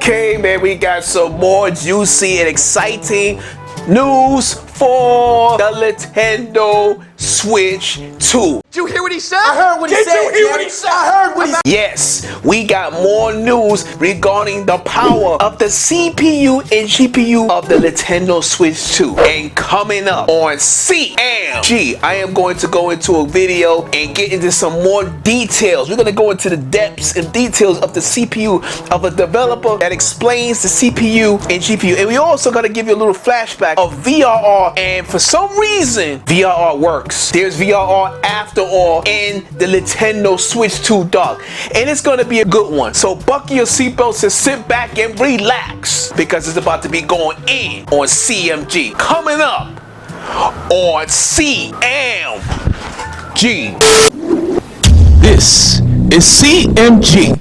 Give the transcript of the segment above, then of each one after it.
Okay, man, we got some more juicy and exciting news for the Nintendo Switch 2. Did you hear what he said? I heard what he said. Did you hear what he said? I heard what he said. Yes, we got more news regarding the power of the CPU and GPU of the Nintendo Switch 2. And coming up on CMG, I am going to go into a video and get into some more details. We're going to go into the depths and details of the CPU of a developer that explains the CPU and GPU. And we also going to give you a little flashback of VRR. And for some reason, VRR works. There's VRR after all in the Nintendo Switch 2 dock, and it's gonna be a good one. So buckle your seatbelts and sit back and relax, because it's about to be going in on CMG. Coming up on CMG. This is CMG.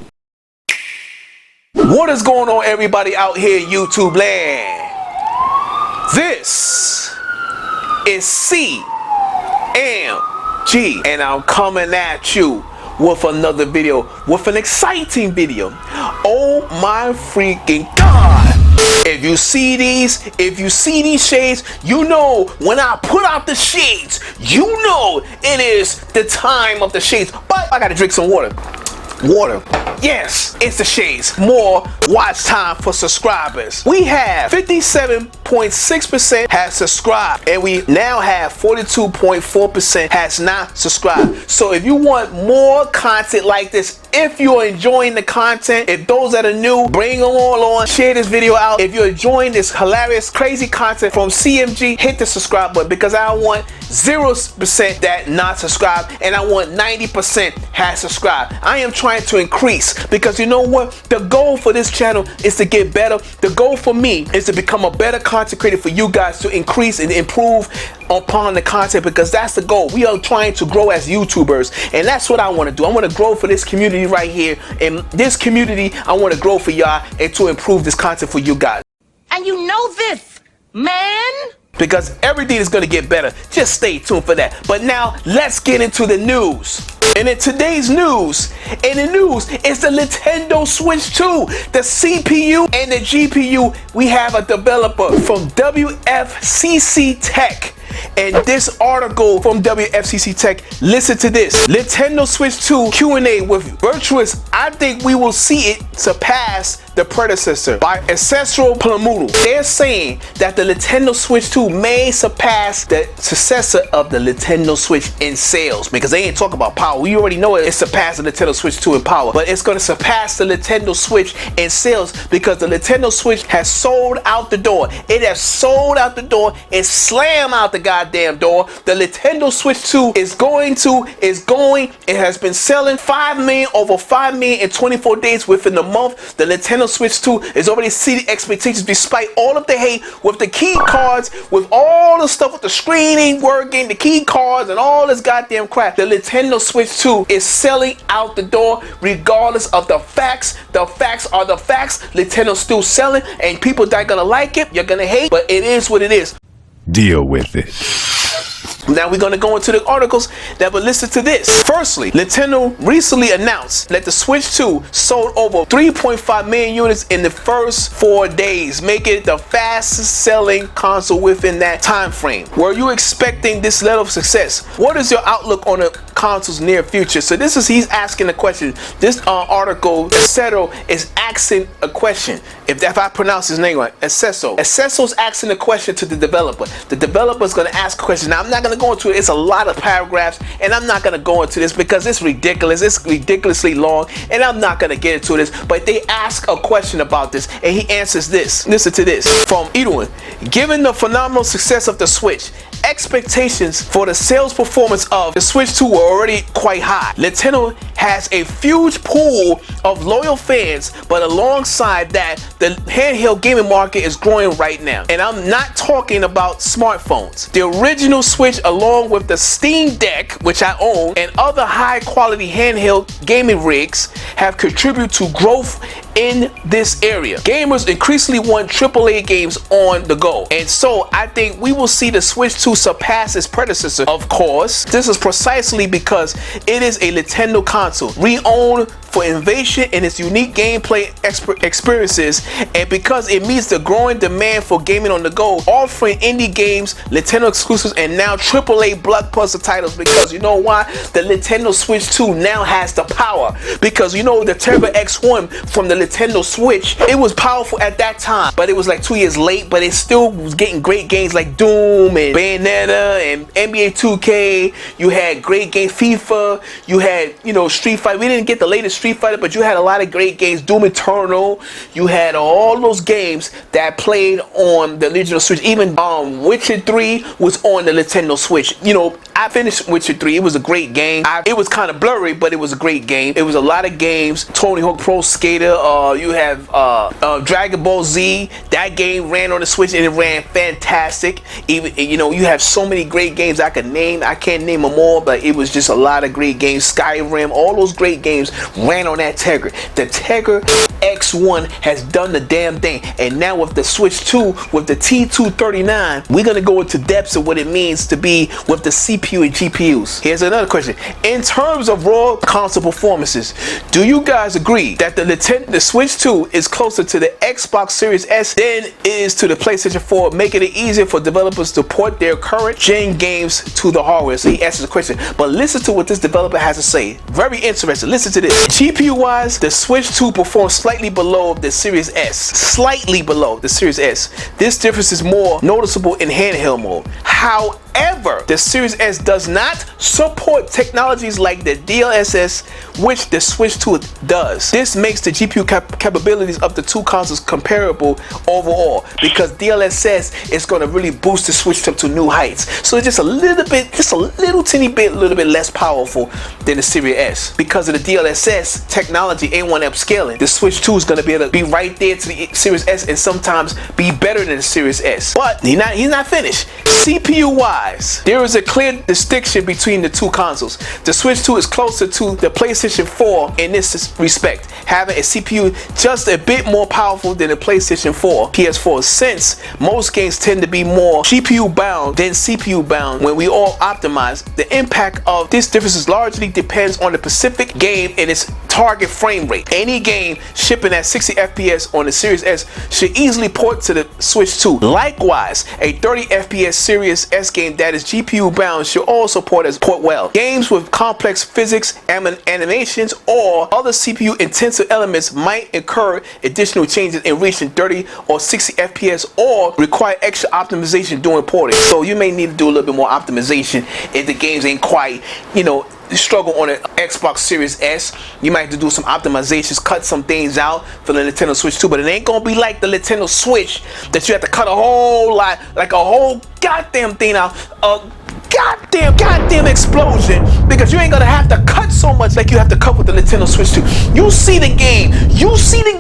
What is going on, everybody out here, YouTube land? This is CMG, and I'm coming at you with another video, with an exciting video. Oh my freaking God. If you see these shades, you know when I put out the shades, you know it is the time of the shades. But I gotta drink some water. Yes, it's the shades. More watch time for subscribers. We have 57.6% has subscribed, and we now have 42.4% has not subscribed. So if you want more content like this, if you're enjoying the content, if those that are new, bring them all on, share this video out. If you're enjoying this hilarious, crazy content from CMG, hit the subscribe button, because I want 0% that not subscribed, and I want 90% has subscribed. I am trying to increase, because you know what? The goal for this channel is to get better. The goal for me is to become a better content creator for you guys, to increase and improve upon the content, because that's the goal. We are trying to grow as YouTubers, and that's what I want to do. I want to grow for this community right here, and this community I want to grow for y'all and to improve this content for you guys. And you know this, man, because everything is going to get better. Just stay tuned for that. But now let's get into the news. And in today's news, is the Nintendo Switch 2, the CPU and the GPU. We have a developer from WCCFTECH. And this article from WCCFTECH, listen to this. Nintendo Switch 2 Q&A with Virtous. I think we will see it surpass the predecessor by Ancestral Palamudu. They're saying that the Nintendo Switch 2 may surpass the successor of the Nintendo Switch in sales, because they ain't talking about power. We already know it surpassed the Nintendo Switch 2 in power, but it's going to surpass the Nintendo Switch in sales, because the Nintendo Switch has sold out the door. It has sold out the door and slammed out the goddamn door. The Nintendo Switch 2 is going. It has been selling 5 million, over 5 million in 24 days within the month. The Nintendo Switch 2 is already exceeding expectations despite all of the hate with the key cards, with all the stuff with the screen ain't working, the key cards and all this goddamn crap. The Nintendo Switch 2 is selling out the door regardless of the facts. The facts are the facts. Nintendo's still selling, and people that are gonna like it, you're gonna hate, but it is what it is. Deal with it. Now we're going to go into the articles that will listen to this. Firstly, Nintendo recently announced that the Switch 2 sold over 3.5 million units in the first 4 days, making it the fastest selling console within that time frame. Were you expecting this level of success? What is your outlook on the console's near future? So this is, he's asking a question. This article, Acesso, is asking a question. If I pronounce his name right, Acesso's asking a question to the developer. The developer is going to ask a question. Now I'm not going to go into it. It's a lot of paragraphs, and I'm not going to go into this because it's ridiculous. It's ridiculously long, and I'm not going to get into this. But they ask a question about this, and he answers this. Listen to this from Eoin. Given the phenomenal success of the Switch, expectations for the sales performance of the Switch 2 were already quite high. Nintendo has a huge pool of loyal fans, but alongside that, the handheld gaming market is growing right now. And I'm not talking about smartphones. The original Switch, along with the Steam Deck, which I own, and other high quality handheld gaming rigs, have contributed to growth in this area. Gamers increasingly want AAA games on the go, and so I think we will see the Switch 2 surpass its predecessor. Of course, this is precisely because it is a Nintendo console. We own for innovation in its unique gameplay experiences, and because it meets the growing demand for gaming on the go, offering indie games, Nintendo exclusives, and now AAA blockbuster titles. Because you know why? The Nintendo Switch 2 now has the power. Because you know the Tegra X1 from the Nintendo Switch, it was powerful at that time, but it was like 2 years late, but it still was getting great games like Doom and Bayonetta and NBA 2K. You had great games, FIFA, you had, you know, Street Fighter. We didn't get the latest Street Fighter, but you had a lot of great games, Doom Eternal. You had all those games that played on the original Switch. Even Witcher 3 was on the Nintendo Switch. You know, I finished Witcher 3. It was a great game. It was kind of blurry, but it was a great game. It was a lot of games. Tony Hawk Pro Skater. You have Dragon Ball Z. That game ran on the Switch and it ran fantastic. Even, you know, you have so many great games I could name. I can't name them all, but it was just a lot of great games. Skyrim, all those great games ran on that Tegra. The Tegra X1 has done the damn thing. And now with the Switch 2, with the T239, we're gonna go into depths of what it means to be with the CPU and GPUs. Here's another question. In terms of raw console performances, do you guys agree that the Switch 2 is closer to the Xbox Series S than it is to the PlayStation 4, making it easier for developers to port their current gen games to the hardware? So he answers the question, but listen to what this developer has to say. Very interesting. Listen to this. GPU wise, the Switch 2 performs slightly below the Series S. Slightly below the Series S. This difference is more noticeable in handheld mode. However, the Series S does not support technologies like the DLSS, which the Switch 2 does. This makes the GPU capabilities of the two consoles comparable overall, because DLSS is going to really boost the Switch up to new heights. So it's just a little bit, just a little teeny bit, less powerful than the Series S. Because of the DLSS technology, A1 upscaling, the Switch 2 is going to be able to be right there to the Series S and sometimes be better than the Series S. But he's not finished. CPU wise, there is a clear distinction between the two consoles. The Switch 2 is closer to the PlayStation 4 in this respect, having a CPU just a bit more powerful than the PlayStation 4 PS4, since most games tend to be more GPU bound than CPU bound. When we all optimize, the impact of this difference largely depends on the specific game and its target frame rate. Any game shipping at 60 FPS on the Series S should easily port to the Switch 2. Likewise, a 30 FPS Series S game that is GPU bound should also port well. Games with complex physics, animations, or other CPU intensive elements might incur additional changes in reaching 30 or 60 FPS or require extra optimization during porting. So you may need to do a little bit more optimization if the games ain't quite, you know, struggle on an Xbox Series S. You might have to do some optimizations, cut some things out for the Nintendo Switch 2, but it ain't gonna be like the Nintendo Switch that you have to cut a whole lot, like a whole goddamn thing out. Goddamn explosion, because you ain't gonna have to cut so much like you have to cut with the Nintendo Switch 2. You see the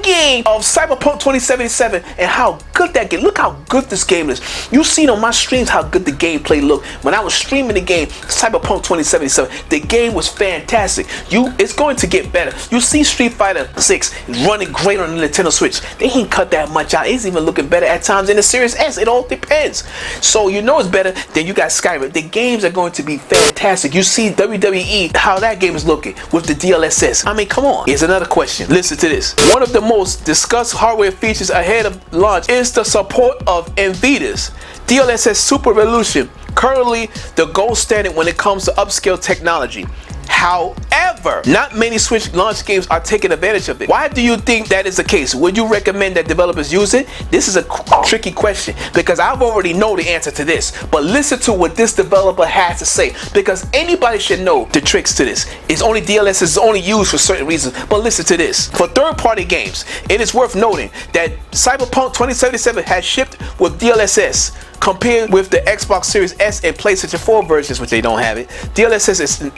game of Cyberpunk 2077 and how good that game. Look how good this game is. You seen on my streams how good the gameplay looked when I was streaming the game Cyberpunk 2077. The game was fantastic. It's going to get better. You see Street Fighter 6 is running great on the Nintendo Switch. They ain't cut that much out. It's even looking better at times in the Series S. It all depends. So you know it's better. Then you got Skyrim. The games are going to be fantastic. You see WWE, how that game is looking with the DLSS. I mean, come on. Here's another question. Listen to this. One of the most discussed hardware features ahead of launch is the support of NVIDIA's DLSS Super Resolution, currently the gold standard when it comes to upscale technology. However, not many Switch launch games are taking advantage of it. Why do you think that is the case? Would you recommend that developers use it? This is a tricky question, because I've already know the answer to this. But listen to what this developer has to say, because anybody should know the tricks to this. It's only DLSS is only used for certain reasons. But listen to this. For third-party games, it is worth noting that Cyberpunk 2077 has shipped with DLSS. Compared with the Xbox Series S and PlayStation 4 versions, which they don't have it, DLSS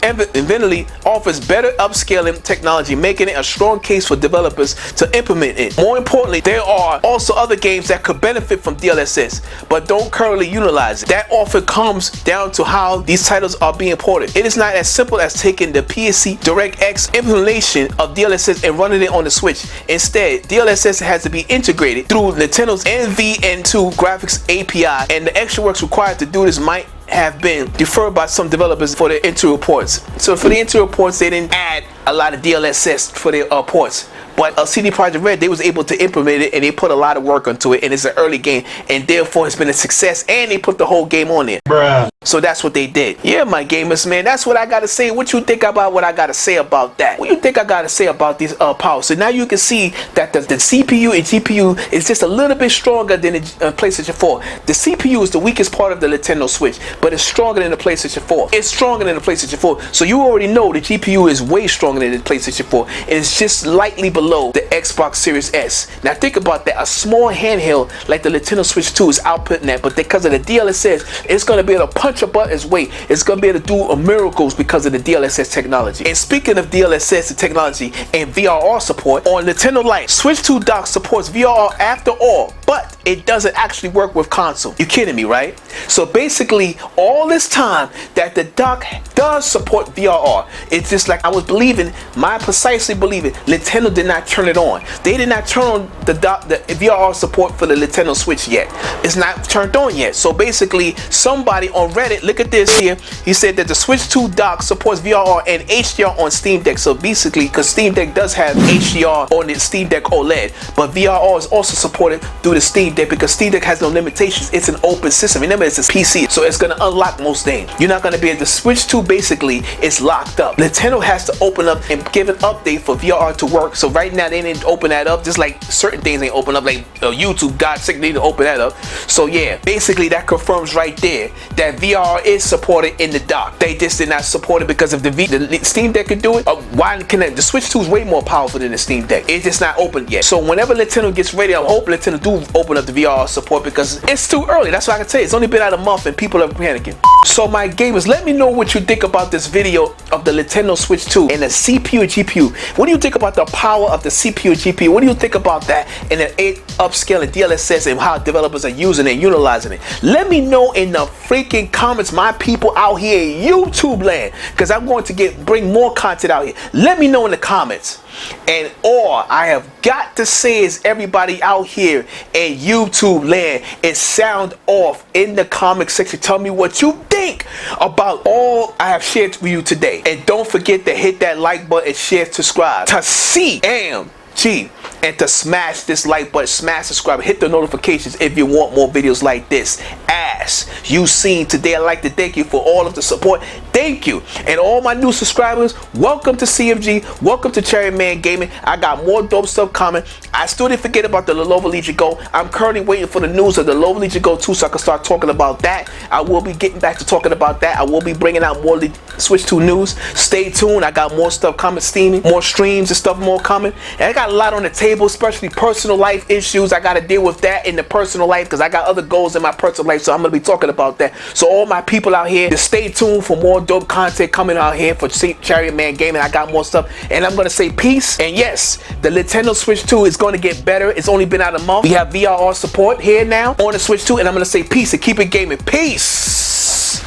evidently offers better upscaling technology, making it a strong case for developers to implement it. More importantly, there are also other games that could benefit from DLSS, but don't currently utilize it. That often comes down to how these titles are being ported. It is not as simple as taking the PSC DirectX implementation of DLSS and running it on the Switch. Instead, DLSS has to be integrated through Nintendo's NVN2 graphics API, and the extra work required to do this might have been deferred by some developers for the interior ports. So for the interior ports, they didn't add a lot of DLSS for their ports. But CD Projekt Red, they was able to implement it, and they put a lot of work into it, and it's an early game, and therefore it's been a success, and they put the whole game on there. Bruh. So that's what they did. Yeah, my gamers, man, that's what I gotta say. What you think about what I gotta say about that? What you think I gotta say about these power? So now you can see that the CPU and GPU is just a little bit stronger than the PlayStation 4. The CPU is the weakest part of the Nintendo Switch, but it's stronger than the PlayStation 4. It's stronger than the PlayStation 4. So you already know the GPU is way stronger than the PlayStation 4, and it's just slightly below the Xbox Series S. Now think about that. A small handheld like the Nintendo Switch 2 is outputting that, but because of the DLSS, it's going to be able to punch above its weight. It's going to be able to do miracles because of the DLSS technology. And speaking of DLSS technology and VRR support, on Nintendo Lite, Switch 2 dock supports VRR after all, but it doesn't actually work with console. You kidding me, right? So basically, all this time that the dock does support VRR, it's just like I was believing, precisely believing, Nintendo did not turn it on. They did not turn on the VRR support for the Nintendo Switch yet. It's not turned on yet. So basically, somebody on Reddit, look at this here, he said that the Switch 2 dock supports VRR and HDR on Steam Deck. So basically, because Steam Deck does have HDR on the Steam Deck OLED, but VRR is also supported through the Steam Deck because Steam Deck has no limitations. It's an open system. Remember, it's a PC, so it's going to unlock most things. You're not going to be able to Switch 2, basically, it's locked up. Nintendo has to open up and give an update for VRR to work. So right now, they didn't open that up, just like certain things ain't open up, like YouTube, God sick, they need to open that up. So yeah, basically that confirms right there that VRR is supported in the dock. They just did not support it because if the Steam Deck could do it, why can the Switch 2 is way more powerful than the Steam Deck. It's just not open yet. So whenever Nintendo gets ready, I hope Nintendo do open up the VRR support because it's too early. That's what I can say. It's only been out a month and people are panicking. So my gamers, let me know what you think about this video of the Nintendo Switch 2 and the CPU and GPU. What do you think about the power of the CPU and GPU? What do you think about that and the 8 upscale and DLSS and how developers are using it and utilizing it? Let me know in the freaking comments, my people out here in YouTube land, because I'm going to bring more content out here. Let me know in the comments. And all I have got to say is, everybody out here in YouTube land, is sound off in the comment section. Tell me what you think about all I have shared with you today. And don't forget to hit that like button, share, subscribe to CMG, and to smash this like button, smash subscribe, hit the notifications if you want more videos like this. As you seen today, I'd like to thank you for all of the support. Thank you. And all my new subscribers, welcome to CMG, welcome to Cherry Man Gaming. I got more dope stuff coming. I still didn't forget about the Lenovo Legion Go. I'm currently waiting for the news of the Lenovo Legion Go 2 so I can start talking about that. I will be getting back to talking about that. I will be bringing out more Switch 2 news. Stay tuned. I got more stuff coming, steaming, more streams and stuff more coming. And I got a lot on the table, especially personal life issues. I got to deal with that in the personal life because I got other goals in my personal life, so I'm going to be talking about that. So all my people out here, just stay tuned for more dope content coming out here for Cherry Man Gaming. I got more stuff, and I'm going to say peace. And yes, the Nintendo Switch 2 is going to get better. It's only been out a month. We have VRR support here now on the Switch 2, and I'm going to say peace and keep it gaming. Peace.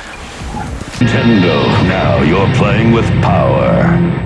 Nintendo, now you're playing with power.